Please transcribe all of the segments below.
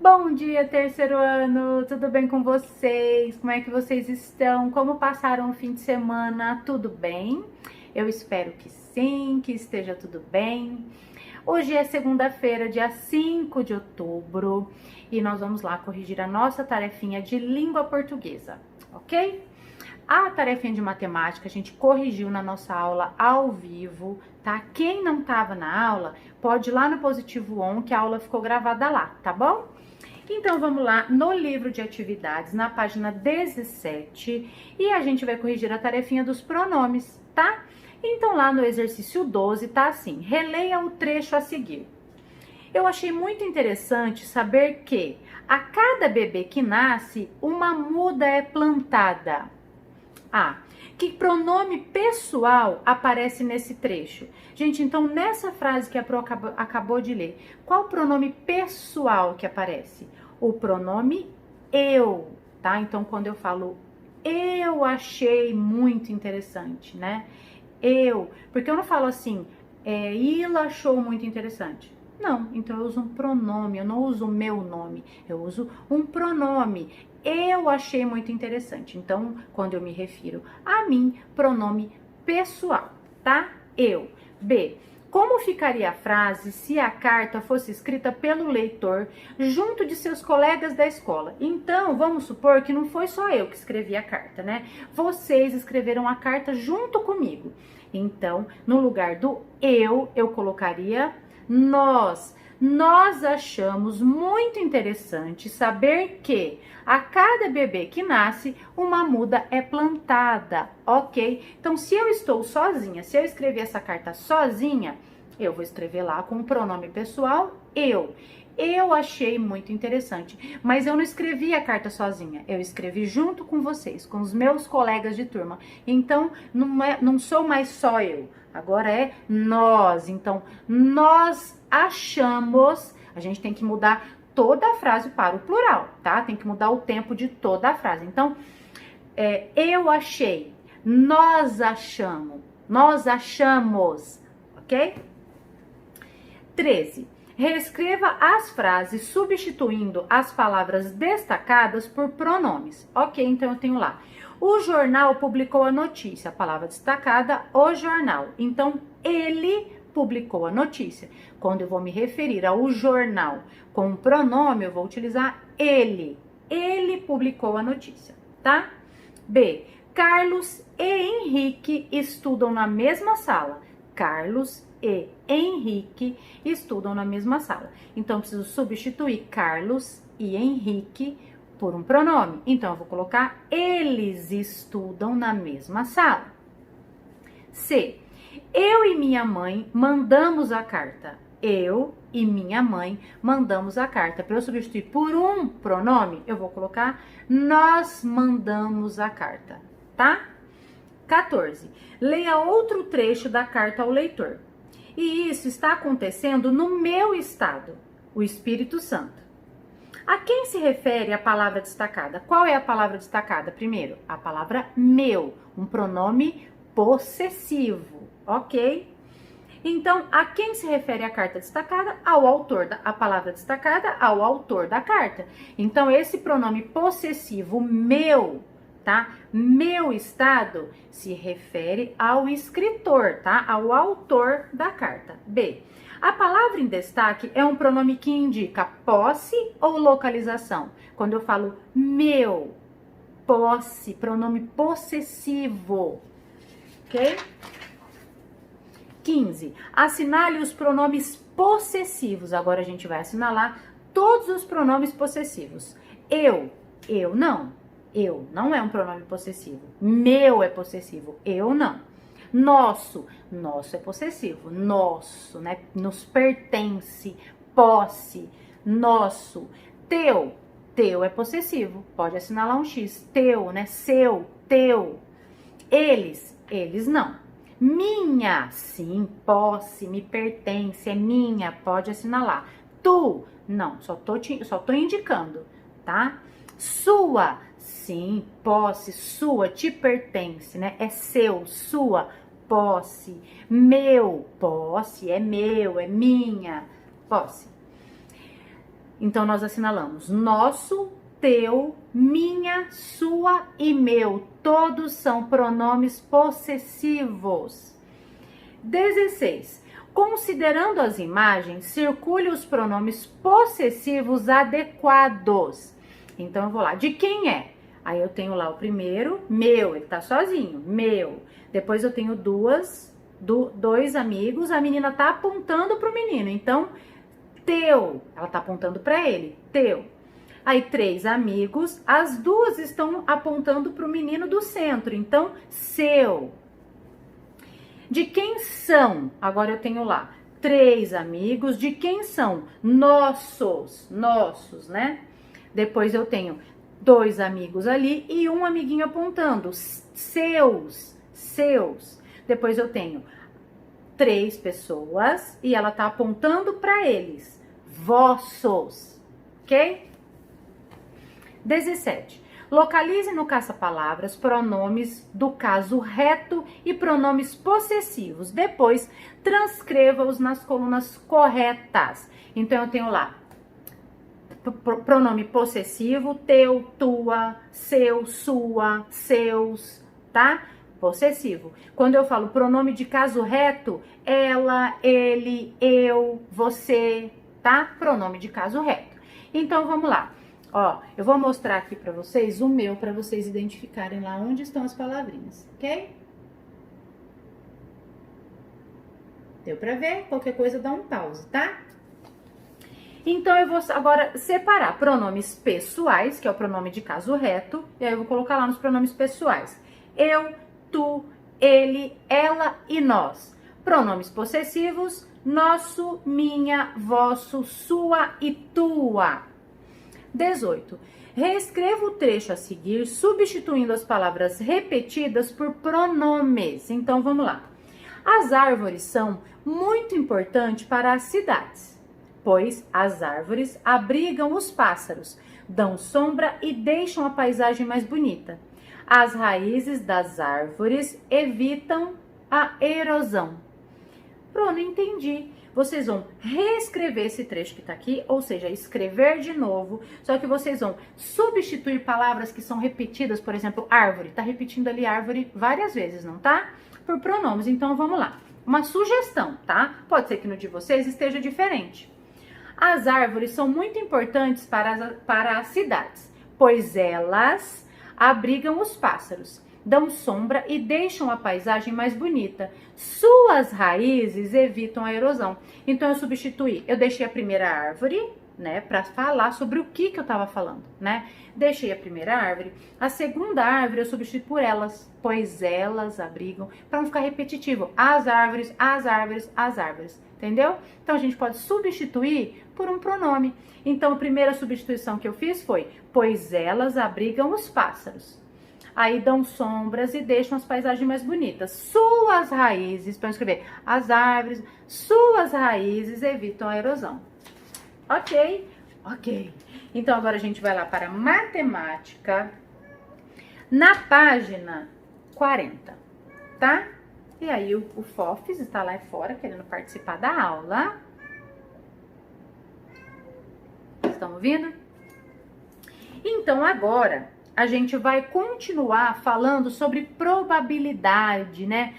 Bom dia, terceiro ano! Tudo bem com vocês? Como é que vocês estão? Como passaram o fim de semana? Tudo bem? Eu espero que sim, que esteja tudo bem. Hoje é segunda-feira, dia 5 de outubro, e nós vamos lá corrigir a nossa tarefinha de língua portuguesa, ok? A tarefinha de matemática a gente corrigiu na nossa aula ao vivo, tá? Quem não estava na aula, pode ir lá no Positivo On, que a aula ficou gravada lá, tá bom? Então, vamos lá no livro de atividades, na página 17, e a gente vai corrigir a tarefinha dos pronomes, tá? Então, lá no exercício 12, tá assim: releia o trecho a seguir. Eu achei muito interessante saber que a cada bebê que nasce, uma muda é plantada. Que pronome pessoal aparece nesse trecho? Gente, então nessa frase que a Pro acabou de ler, qual pronome pessoal que aparece? O pronome eu, tá? Então quando eu falo eu achei muito interessante, né? Porque eu não falo assim, Ila achou muito interessante. Não, então eu uso um pronome, eu não uso o meu nome, eu uso um pronome. Eu achei muito interessante. Então, quando eu me refiro a mim, pronome pessoal, tá? Eu. B. Como ficaria a frase se a carta fosse escrita pelo leitor junto de seus colegas da escola? Então, vamos supor que não foi só eu que escrevi a carta, né? Vocês escreveram a carta junto comigo. Então, no lugar do eu colocaria nós. Nós achamos muito interessante saber que a cada bebê que nasce, uma muda é plantada, ok? Então, se eu estou sozinha, se eu escrever essa carta sozinha, eu vou escrever lá com o pronome pessoal, eu. Eu achei muito interessante, mas eu não escrevi a carta sozinha, eu escrevi junto com vocês, com os meus colegas de turma. Então, não sou mais só eu, agora é nós. Então, nós achamos, a gente tem que mudar toda a frase para o plural, tá? Tem que mudar o tempo de toda a frase. Então, eu achei, nós achamos, ok? 13. Reescreva as frases substituindo as palavras destacadas por pronomes. Ok, então eu tenho lá. O jornal publicou a notícia. A palavra destacada, o jornal. Então, ele publicou a notícia. Quando eu vou me referir ao jornal com um pronome, eu vou utilizar ele. Ele publicou a notícia, tá? B. Carlos e Henrique estudam na mesma sala. Carlos e Henrique estudam na mesma sala. Então, preciso substituir Carlos e Henrique por um pronome. Então, eu vou colocar eles estudam na mesma sala. C. Eu e minha mãe mandamos a carta. Eu e minha mãe mandamos a carta. Para eu substituir por um pronome, eu vou colocar nós mandamos a carta, tá? 14. Leia outro trecho da carta ao leitor. E isso está acontecendo no meu estado, o Espírito Santo. A quem se refere a palavra destacada? Qual é a palavra destacada? Primeiro, a palavra meu, um pronome possessivo, ok? Então, a quem se refere a carta destacada? Ao autor a palavra destacada, ao autor da carta. Então, esse pronome possessivo, meu, tá? Meu estado se refere ao escritor, tá? Ao autor da carta. B. A palavra em destaque é um pronome que indica posse ou localização. Quando eu falo meu, posse, pronome possessivo, ok? 15. Assinale os pronomes possessivos. Agora a gente vai assinalar todos os pronomes possessivos. Eu não. Eu não é um pronome possessivo. Meu é possessivo. Eu não. Nosso é possessivo. Nosso, né? Nos pertence. Posse. Nosso. Teu é possessivo. Pode assinalar um X. Teu, né? Seu, teu. Eles não. Minha, sim, posse, me pertence, é minha, pode assinalar. Tu, não, só tô indicando, tá? Sua, sim, posse, sua, te pertence, né? É seu, sua, posse. Meu, posse, é meu, é minha, posse. Então, nós assinalamos nosso, teu, minha, sua e meu. Todos são pronomes possessivos. 16. Considerando as imagens, circule os pronomes possessivos adequados. Então, eu vou lá. De quem é? Aí eu tenho lá o primeiro, meu, ele tá sozinho, meu. Depois eu tenho dois amigos, a menina tá apontando pro menino. Então, teu, ela tá apontando para ele, teu. Aí 3 amigos, as duas estão apontando pro menino do centro. Então, seu. De quem são? Agora eu tenho lá 3 amigos. De quem são? Nossos, né? Depois eu tenho 2 amigos ali e um amiguinho apontando. Seus. Depois eu tenho 3 pessoas e ela tá apontando para eles. Vossos. Ok? 17. Localize no caça-palavras pronomes do caso reto e pronomes possessivos. Depois, transcreva-os nas colunas corretas. Então, eu tenho lá pronome possessivo, teu, tua, seu, sua, seus, tá? Possessivo. Quando eu falo pronome de caso reto, ela, ele, eu, você, tá? Pronome de caso reto. Então, vamos lá. Ó, eu vou mostrar aqui pra vocês o meu, pra vocês identificarem lá onde estão as palavrinhas, ok? Deu pra ver? Qualquer coisa dá um pause, tá? Então, eu vou agora separar pronomes pessoais, que é o pronome de caso reto, e aí eu vou colocar lá nos pronomes pessoais. Eu, tu, ele, ela e nós. Pronomes possessivos, nosso, minha, vosso, sua e tua. 18. Reescreva o trecho a seguir, substituindo as palavras repetidas por pronomes. Então, vamos lá. As árvores são muito importantes para as cidades, pois as árvores abrigam os pássaros, dão sombra e deixam a paisagem mais bonita. As raízes das árvores evitam a erosão. Pronto, entendi. Vocês vão reescrever esse trecho que tá aqui, ou seja, escrever de novo, só que vocês vão substituir palavras que são repetidas, por exemplo, árvore, tá repetindo ali árvore várias vezes, não tá? Por pronomes, então vamos lá. Uma sugestão, tá? Pode ser que no de vocês esteja diferente. As árvores são muito importantes para as cidades, pois elas abrigam os pássaros, dão sombra e deixam a paisagem mais bonita. Suas raízes evitam a erosão. Então, eu substituí. Eu deixei a primeira árvore, né, para falar sobre o que eu tava falando, né? Deixei a primeira árvore. A segunda árvore eu substituí por elas, pois elas abrigam, para não ficar repetitivo. As árvores, as árvores, as árvores. Entendeu? Então, a gente pode substituir por um pronome. Então, a primeira substituição que eu fiz foi, pois elas abrigam os pássaros. Aí dão sombras e deixam as paisagens mais bonitas. Suas raízes, para escrever, as árvores, suas raízes evitam a erosão. Ok? Ok. Então, agora a gente vai lá para matemática, na página 40, tá? E aí o Fofes está lá fora querendo participar da aula. Estão ouvindo? Então, agora a gente vai continuar falando sobre probabilidade, né?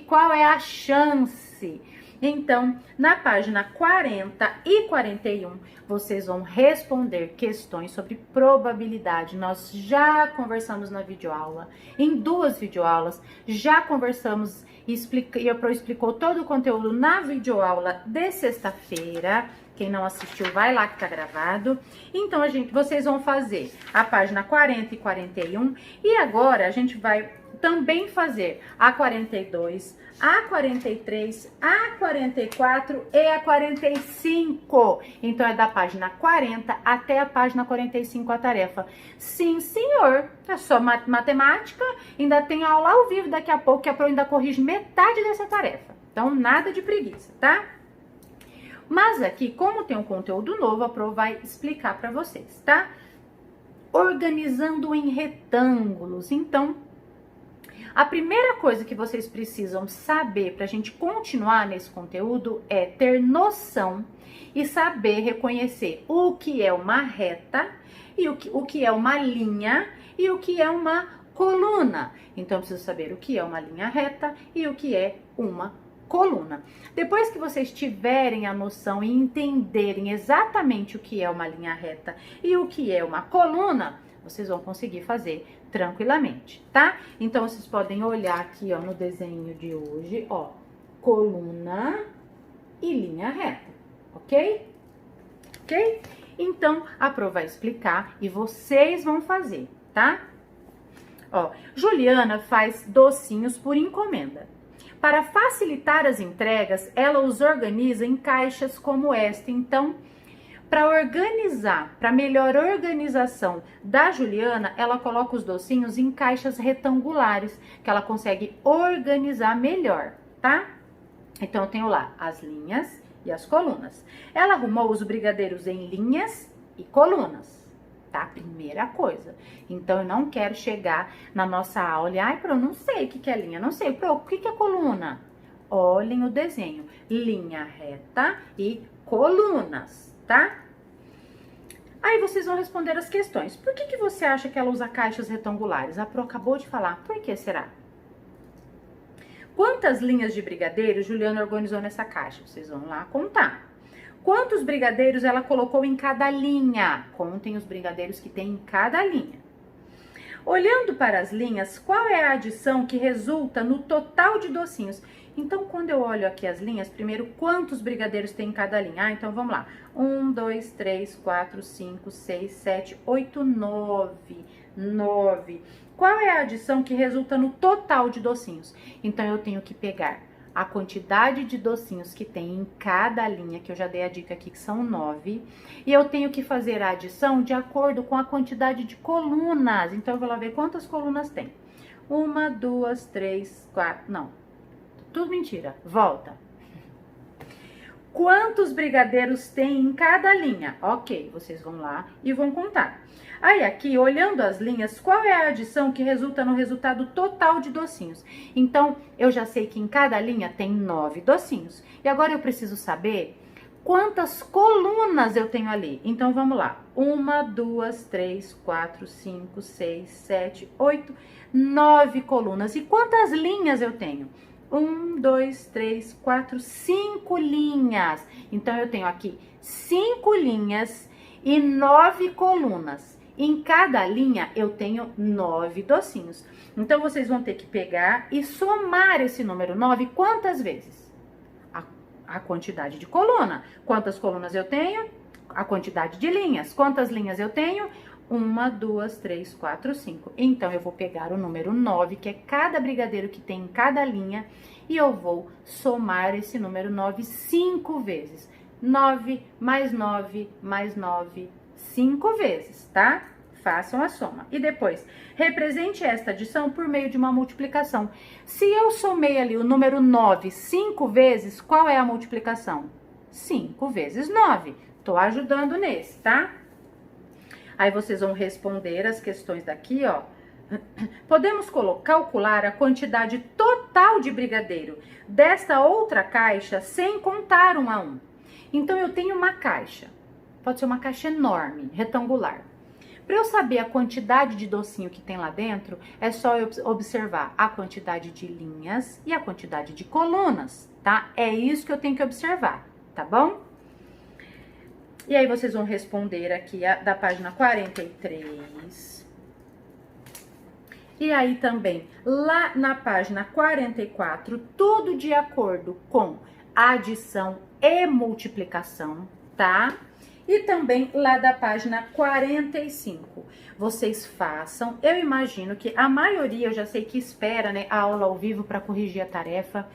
Qual é a chance? Então, na página 40 e 41, vocês vão responder questões sobre probabilidade. Nós já conversamos na videoaula, em 2 videoaulas, já conversamos e a Pro explicou todo o conteúdo na videoaula de sexta-feira. Quem não assistiu, vai lá que tá gravado. Então, vocês vão fazer a página 40 e 41. E agora, a gente vai também fazer a 42, a 43, a 44 e a 45. Então, é da página 40 até a página 45 a tarefa. Sim, senhor. É só matemática. Ainda tem aula ao vivo daqui a pouco, que a Pro ainda corrige metade dessa tarefa. Então, nada de preguiça, tá? Mas aqui, como tem um conteúdo novo, a Pro vai explicar para vocês, tá? Organizando em retângulos. Então, A primeira coisa que vocês precisam saber para a gente continuar nesse conteúdo é ter noção e saber reconhecer o que é uma reta e o que é uma linha e o que é uma coluna. Então, eu preciso saber o que é uma linha reta e o que é uma coluna. Depois que vocês tiverem a noção e entenderem exatamente o que é uma linha reta e o que é uma coluna, vocês vão conseguir fazer tranquilamente, tá? Então, vocês podem olhar aqui, ó, no desenho de hoje, ó, coluna e linha reta, ok? Ok? Então, a Pro vai explicar e vocês vão fazer, tá? Ó, Juliana faz docinhos por encomenda. Para facilitar as entregas, ela os organiza em caixas como esta. Então, para organizar, para melhor organização da Juliana, ela coloca os docinhos em caixas retangulares, que ela consegue organizar melhor, tá? Então, eu tenho lá as linhas e as colunas. Ela arrumou os brigadeiros em linhas e colunas, tá? Primeira coisa. Então, eu não quero chegar na nossa aula e, ai, Pro, não sei o que é linha, não sei, Pro, o que é coluna? Olhem o desenho, linha reta e colunas, tá? Aí vocês vão responder as questões. Por que você acha que ela usa caixas retangulares? A Pro acabou de falar. Por que será? Quantas linhas de brigadeiro Juliana organizou nessa caixa? Vocês vão lá contar. Quantos brigadeiros ela colocou em cada linha? Contem os brigadeiros que tem em cada linha. Olhando para as linhas, qual é a adição que resulta no total de docinhos? Então, quando eu olho aqui as linhas, primeiro, quantos brigadeiros tem em cada linha? Ah, então vamos lá. 1, 2, 3, 4, 5, 6, 7, 8, 9. 9. Qual é a adição que resulta no total de docinhos? Então, eu tenho que pegar a quantidade de docinhos que tem em cada linha, que eu já dei a dica aqui que são 9, e eu tenho que fazer a adição de acordo com a quantidade de colunas. Então, eu vou lá ver quantas colunas tem. 1, 2, 3, 4, não, tudo mentira, volta. Quantos brigadeiros tem em cada linha? Ok, vocês vão lá e vão contar. Aí aqui, olhando as linhas, qual é a adição que resulta no resultado total de docinhos? Então, eu já sei que em cada linha tem 9 docinhos. E agora eu preciso saber quantas colunas eu tenho ali. Então, vamos lá. 1, 2, 3, 4, 5, 6, 7, 8, 9 colunas. E quantas linhas eu tenho? 1, 2, 3, 4, 5 linhas. Então, eu tenho aqui 5 linhas e 9 colunas. Em cada linha, eu tenho 9 docinhos. Então, vocês vão ter que pegar e somar esse número 9 quantas vezes? A quantidade de coluna. Quantas colunas eu tenho? A quantidade de linhas. Quantas linhas eu tenho? 1, 2, 3, 4, 5. Então, eu vou pegar o número 9, que é cada brigadeiro que tem em cada linha, e eu vou somar esse número 9 5 vezes. 9 mais 9 mais 9, 5 vezes, tá? Façam a soma. E depois, represente esta adição por meio de uma multiplicação. Se eu somei ali o número 9 5 vezes, qual é a multiplicação? 5 vezes 9. Tô ajudando nesse, tá? Aí vocês vão responder as questões daqui, ó. Podemos calcular a quantidade total de brigadeiro desta outra caixa sem contar um a um. Então, eu tenho uma caixa. Pode ser uma caixa enorme, retangular. Para eu saber a quantidade de docinho que tem lá dentro, é só eu observar a quantidade de linhas e a quantidade de colunas, tá? É isso que eu tenho que observar, tá bom? E aí, vocês vão responder aqui da página 43. E aí também, lá na página 44, tudo de acordo com adição e multiplicação, tá? E também lá da página 45, vocês façam. Eu imagino que a maioria, eu já sei que espera, né, a aula ao vivo para corrigir a tarefa.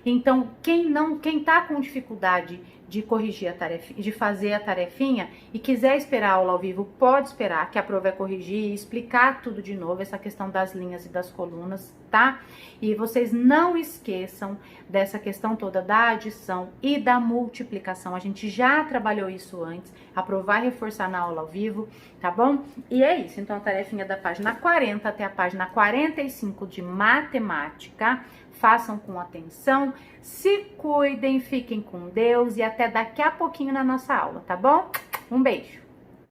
Então, quem tá com dificuldade de corrigir a tarefinha, de fazer a tarefinha e quiser esperar a aula ao vivo, pode esperar, que a Pro vai corrigir e explicar tudo de novo, essa questão das linhas e das colunas, tá? E vocês não esqueçam dessa questão toda da adição e da multiplicação. A gente já trabalhou isso antes, a Pro vai reforçar na aula ao vivo, tá bom? E é isso, então a tarefinha da página 40 até a página 45 de matemática. Façam com atenção, se cuidem, fiquem com Deus e até daqui a pouquinho na nossa aula, tá bom? Um beijo!